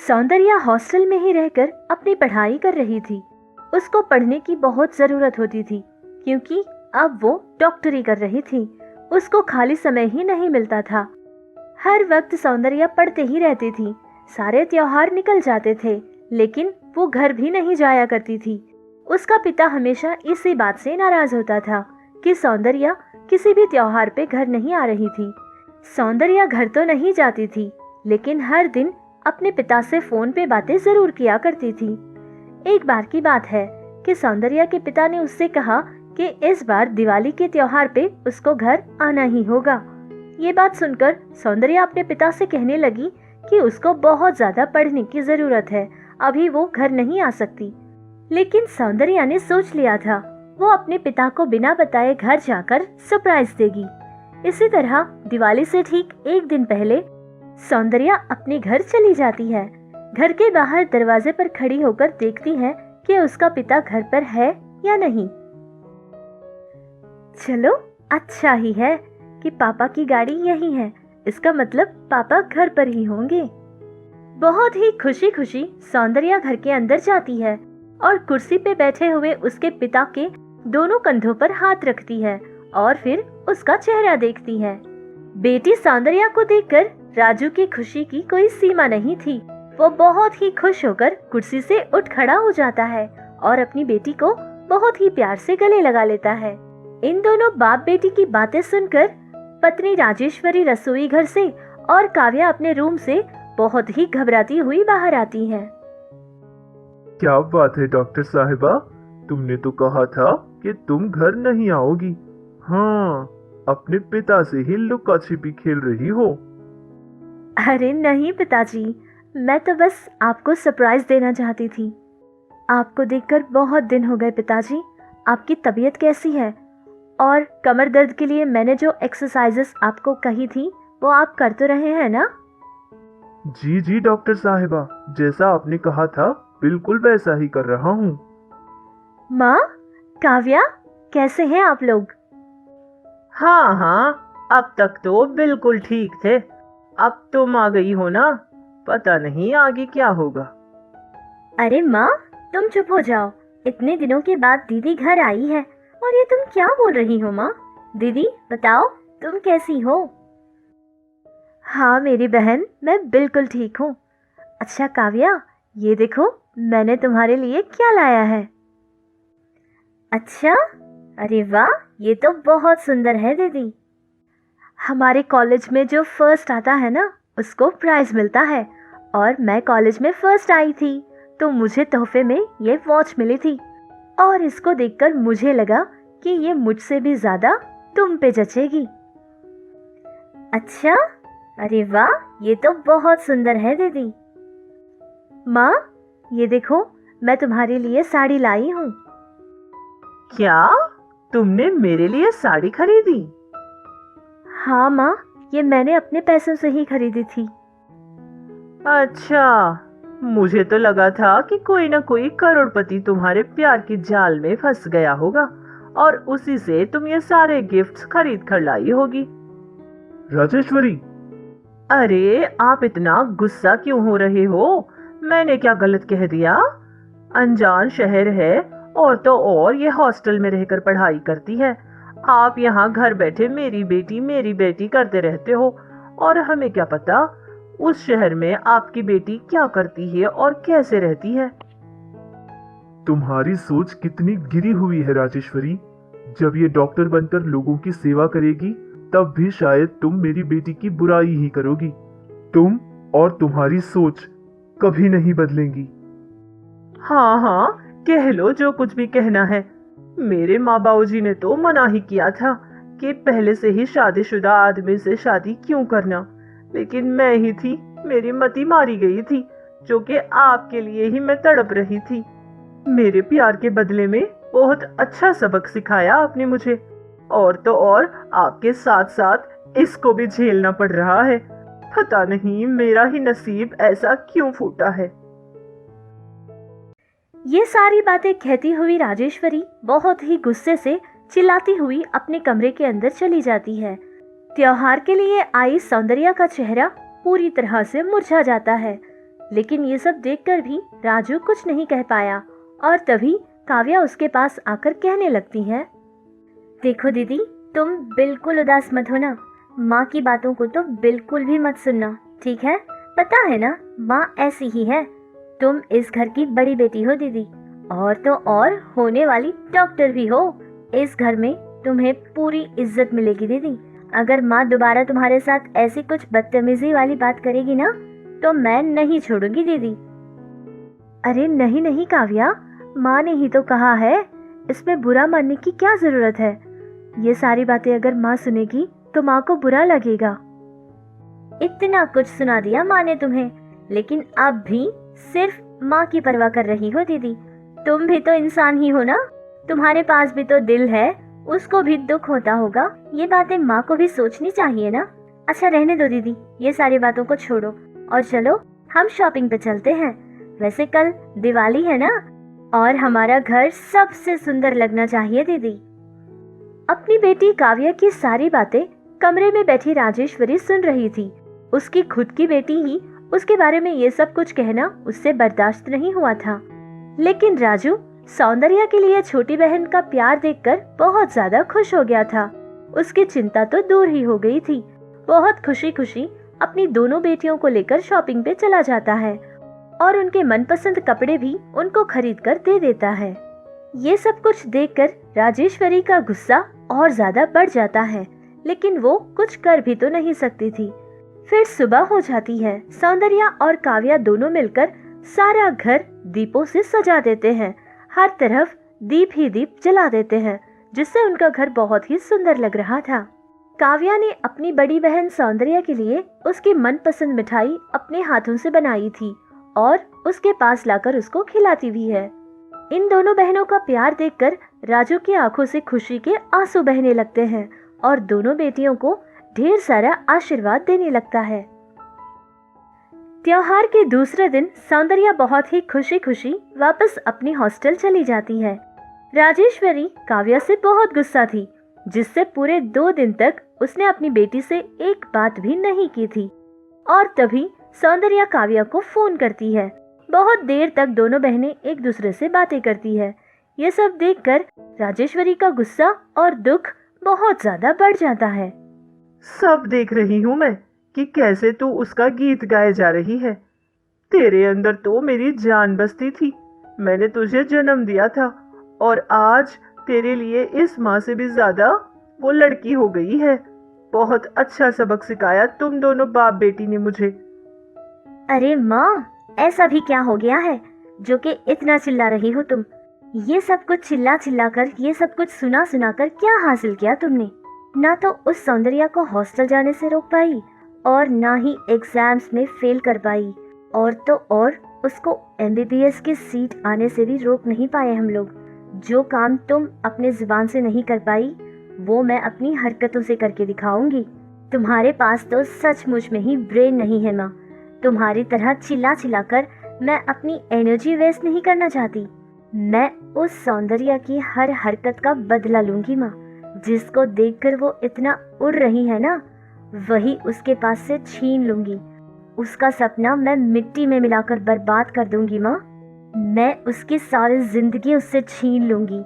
Soundarya hostel में ही रहकर अपनी पढ़ाई कर रही थी। उसको पढ़ने की बहुत जरूरत होती थी क्योंकि अब वो डॉक्टरी कर रही थी। उसको खाली समय ही नहीं मिलता था। हर वक्त सौंदर्या पढ़ते ही रहती थी। सारे त्योहार निकल जाते थे लेकिन वो घर भी नहीं जाया करती थी। उसका पिता हमेशा इसी बात से नाराज होता था कि सौंदर्या किसी भी त्योहार पे घर नहीं आ रही थी। सौंदर्या घर तो नहीं जाती थी लेकिन हर दिन अपने पिता से फोन पे बातें जरूर किया करती थी। एक बार की बात है कि सौंदर्या के पिता ने उससे कहा कि इस बार दिवाली के त्योहार पे उसको घर आना ही होगा। ये बात सुनकर सौंदर्या अपने पिता से कहने लगी कि उसको बहुत ज्यादा पढ़ने की जरूरत है, अभी वो घर नहीं आ सकती। लेकिन सौंदर्या ने सोच लिया था वो अपने पिता को बिना बताए घर जाकर सरप्राइज देगी। इसी तरह दिवाली से ठीक एक दिन पहले सौंदर्या अपने घर चली जाती है। घर के बाहर दरवाजे पर खड़ी होकर देखती है कि उसका पिता घर पर है या नहीं। चलो अच्छा ही है कि पापा की गाड़ी यही है, इसका मतलब पापा घर पर ही होंगे। बहुत ही खुशी खुशी सौंदर्या घर के अंदर जाती है और कुर्सी पे बैठे हुए उसके पिता के दोनों कंधों पर हाथ रखती है और फिर उसका चेहरा देखती है। बेटी सौंदर्या को देखकर राजू की खुशी की कोई सीमा नहीं थी। वो बहुत ही खुश होकर कुर्सी से उठ खड़ा हो जाता है और अपनी बेटी को बहुत ही प्यार से गले लगा लेता है। इन दोनों बाप बेटी की बातें सुनकर पत्नी राजेश्वरी रसोई घर से और काव्या अपने रूम से बहुत ही घबराती हुई बाहर आती है। क्या बात है डॉक्टर साहिबा, तुमने तो कहा था कि तुम घर नहीं आओगी। हाँ, अपने पिता से ही लुका छिपी खेल रही हो। अरे नहीं पिताजी, मैं तो बस आपको सरप्राइज देना चाहती थी। आपको देखकर बहुत दिन हो गए पिताजी। आपकी तबीयत कैसी है? और कमर दर्द के लिए मैंने जो एक्सरसाइजेस आपको कही थी वो आप कर तो रहे हैं ना? जी जी डॉक्टर साहिबा, जैसा आपने कहा था बिल्कुल वैसा ही कर रहा हूँ। माँ, काव्या, कैसे हैं आप लोग? हाँ हाँ, अब तक तो बिल्कुल ठीक थे। अब तुम आ गई हो ना, पता नहीं आगे क्या होगा। अरे माँ, तुम चुप हो जाओ। इतने दिनों के बाद दीदी घर आई है और ये तुम क्या बोल रही हो माँ? दीदी बताओ, तुम कैसी हो? हाँ मेरी बहन, मैं बिल्कुल ठीक हूँ। अच्छा काव्या, ये देखो मैंने तुम्हारे लिए क्या लाया है। अच्छा, अरे वाह, ये तो बहुत सुंदर है दीदी। हमारे कॉलेज में जो फर्स्ट आता है ना उसको प्राइज मिलता है और मैं कॉलेज में फर्स्ट आई थी तो मुझे तोहफे में ये वॉच मिली थी और इसको देखकर मुझे लगा कि ये मुझसे भी ज्यादा तुम पे जचेगी। अच्छा, अरे वाह, ये तो बहुत सुंदर है दीदी। माँ, ये देखो मैं तुम्हारे लिए साड़ी लाई हूँ। क्या तुमने मेरे लिए साड़ी खरीदी? हाँ माँ, ये मैंने अपने पैसों से ही खरीदी थी। अच्छा, मुझे तो लगा था कि कोई ना कोई करोड़पति तुम्हारे प्यार की जाल में फंस गया होगा और उसी से तुम ये सारे गिफ्ट्स खरीद कर लाई होगी। राजेश्वरी, अरे आप इतना गुस्सा क्यों हो रहे हो? मैंने क्या गलत कह दिया? अनजान शहर है और तो और ये हॉस्टल में रहकर पढ़ाई करती है। आप यहाँ घर बैठे मेरी बेटी करते रहते हो और हमें क्या पता उस शहर में आपकी बेटी क्या करती है और कैसे रहती है। तुम्हारी सोच कितनी गिरी हुई है राजेश्वरी। जब ये डॉक्टर बनकर लोगों की सेवा करेगी तब भी शायद तुम मेरी बेटी की बुराई ही करोगी। तुम और तुम्हारी सोच कभी नहीं बदलेंगी। हाँ हाँ, कह लो जो कुछ भी कहना है। मेरे माँ बाबूजी ने तो मना ही किया था कि पहले से ही शादीशुदा आदमी से शादी क्यों करना, लेकिन मैं ही थी, मेरी मति मारी गई थी, जो कि आपके लिए ही मैं तड़प रही थी। मेरे प्यार के बदले में बहुत अच्छा सबक सिखाया आपने मुझे और तो और आपके साथ साथ इसको भी झेलना पड़ रहा है। पता नहीं मेरा ही नसीब ऐसा क्यों फूटा है। ये सारी बातें कहती हुई राजेश्वरी बहुत ही गुस्से से चिल्लाती हुई अपने कमरे के अंदर चली जाती है। त्योहार के लिए आई सौंदर्या का चेहरा पूरी तरह से मुरझा जाता है। लेकिन ये सब देखकर भी राजू कुछ नहीं कह पाया और तभी काव्या उसके पास आकर कहने लगती है, देखो दीदी, तुम बिल्कुल उदास मत होना। माँ की बातों को तो बिल्कुल भी मत सुनना, ठीक है? पता है ना, माँ ऐसी ही है। तुम इस घर की बड़ी बेटी हो दीदी, और तो और होने वाली डॉक्टर भी हो। इस घर में तुम्हें पूरी इज्जत मिलेगी दीदी। अगर माँ दोबारा तुम्हारे साथ ऐसी कुछ बदतमीजी वाली बात करेगी ना, तो मैं नहीं छोड़ूंगी दीदी। अरे नहीं नहीं काव्या, माँ ने ही तो कहा है, इसमें बुरा मानने की क्या जरूरत है? ये सारी बातें अगर माँ सुनेगी तो माँ को बुरा लगेगा। इतना कुछ सुना दिया माँ ने तुम्हें, लेकिन अब भी सिर्फ माँ की परवाह कर रही हो दीदी। तुम भी तो इंसान ही हो ना, तुम्हारे पास भी तो दिल है, उसको भी दुख होता होगा। ये बातें माँ को भी सोचनी चाहिए ना। अच्छा रहने दो दीदी, ये सारी बातों को छोड़ो और चलो हम शॉपिंग पे चलते हैं। वैसे कल दिवाली है ना, और हमारा घर सबसे सुंदर लगना चाहिए दीदी। अपनी बेटी काव्या की सारी बातें कमरे में बैठी राजेश्वरी सुन रही थी। उसकी खुद की बेटी ही उसके बारे में ये सब कुछ कहना उससे बर्दाश्त नहीं हुआ था। लेकिन राजू सौंदर्या के लिए छोटी बहन का प्यार देखकर बहुत ज्यादा खुश हो गया था। उसकी चिंता तो दूर ही हो गई थी। बहुत खुशी खुशी अपनी दोनों बेटियों को लेकर शॉपिंग पे चला जाता है और उनके मनपसंद कपड़े भी उनको खरीद कर दे देता है। ये सब कुछ देखकर राजेश्वरी का गुस्सा और ज्यादा बढ़ जाता है, लेकिन वो कुछ कर भी तो नहीं सकती थी। फिर सुबह हो जाती है। सौंदर्या और काव्या दोनों मिलकर सारा घर दीपों से सजा देते हैं। हर तरफ दीप ही दीप जला देते हैं, जिससे उनका घर बहुत ही सुंदर लग रहा था। काव्या ने अपनी बड़ी बहन सौंदर्या के लिए उसकी मनपसंद मिठाई अपने हाथों से बनाई थी और उसके पास लाकर उसको खिलाती भी है। इन दोनों बहनों का प्यार देखकर राजू की आंखों से खुशी के आंसू बहने लगते हैं और दोनों बेटियों को ढेर सारा आशीर्वाद देने लगता है। त्योहार के दूसरे दिन सौंदर्या बहुत ही खुशी खुशी वापस अपनी हॉस्टल चली जाती है। राजेश्वरी काव्या से बहुत गुस्सा थी, जिससे पूरे 2 दिन तक उसने अपनी बेटी से एक बात भी नहीं की थी। और तभी सौंदर्या काव्या को फोन करती है। बहुत देर तक दोनों बहनें एक दूसरे से बातें करती है। ये सब देखकर राजेश्वरी का गुस्सा और दुख बहुत ज्यादा बढ़ जाता है। सब देख रही हूँ मैं कि कैसे तू उसका गीत गाए जा रही है। तेरे अंदर तो मेरी जान बसती थी। मैंने तुझे जन्म दिया था और आज तेरे लिए इस माँ से भी ज्यादा वो लड़की हो गई है। बहुत अच्छा सबक सिखाया तुम दोनों बाप बेटी ने मुझे। अरे माँ, ऐसा भी क्या हो गया है जो कि इतना चिल्ला रही हो तुम? ये सब कुछ चिल्ला चिल्ला कर, ये सब कुछ सुना सुना कर क्या हासिल किया तुमने? ना तो उस सौंदर्या को हॉस्टल जाने से रोक पाई और ना ही एग्जाम्स में फेल कर पाई, और तो और उसको MBBS की सीट आने से भी रोक नहीं पाए हम लोग। जो काम तुम अपने जुबान से नहीं कर पाई, वो मैं अपनी हरकतों से करके दिखाऊंगी। तुम्हारे पास तो सचमुच में ही ब्रेन नहीं है माँ। तुम्हारी तरह चिल्ला चिल्ला कर मैं अपनी एनर्जी वेस्ट नहीं करना चाहती। मैं उस सौंदर्या की हर हरकत का बदला लूंगी माँ। जिसको देखकर वो इतना उड़ रही है ना, वही उसके पास से छीन लूंगी। उसका सपना मैं मिट्टी में मिलाकर बर्बाद कर दूंगी माँ। मैं उसकी सारी जिंदगी उससे छीन लूंगी।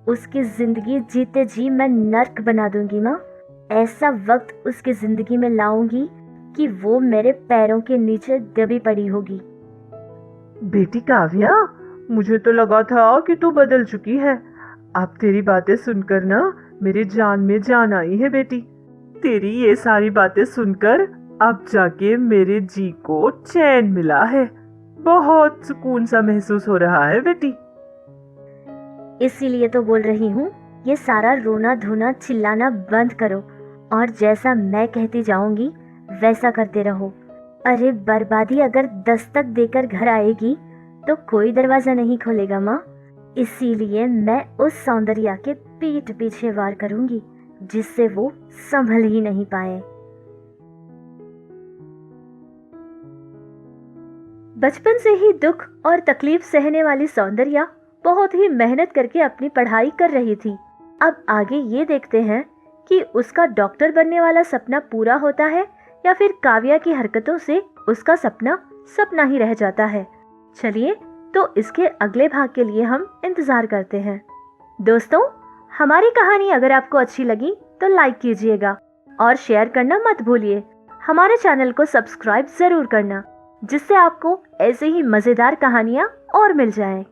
उसकी जिंदगी जीते जी मैं नर्क बना दूंगी माँ। ऐसा वक्त उसकी जिंदगी में लाऊंगी कि वो मेरे पैरों के नीचे दबी पड़ी होगी। बेटी काव्या, मुझे तो लगा था कि तू बदल चुकी है। अब तेरी बातें सुनकर ना मेरी जान में जान आई है बेटी। तेरी ये सारी बातें सुनकर अब जाके मेरे जी को चैन मिला है। बहुत सुकून सा महसूस हो रहा है बेटी। इसीलिए तो बोल रही हूँ, ये सारा रोना धोना चिल्लाना बंद करो और जैसा मैं कहती जाऊंगी वैसा करते रहो। अरे बर्बादी अगर दस्तक देकर घर आएगी तो कोई दरवाजा नहीं खोलेगा माँ। इसीलिए मैं उस सौंदर्या के पीठ पीछे वार करूंगी, जिससे वो संभल ही नहीं पाए। बचपन से ही दुख और तकलीफ सहने वाली सौंदर्या बहुत ही मेहनत करके अपनी पढ़ाई कर रही थी। अब आगे ये देखते हैं कि उसका डॉक्टर बनने वाला सपना पूरा होता है या फिर काव्या की हरकतों से उसका सपना सपना ही रह जाता है। चलिए तो इसके अगले भाग के लिए हम इंतजार करते हैं। दोस्तों, हमारी कहानी अगर आपको अच्छी लगी तो लाइक कीजिएगा और शेयर करना मत भूलिए। हमारे चैनल को सब्सक्राइब जरूर करना, जिससे आपको ऐसे ही मजेदार कहानियाँ और मिल जाएं।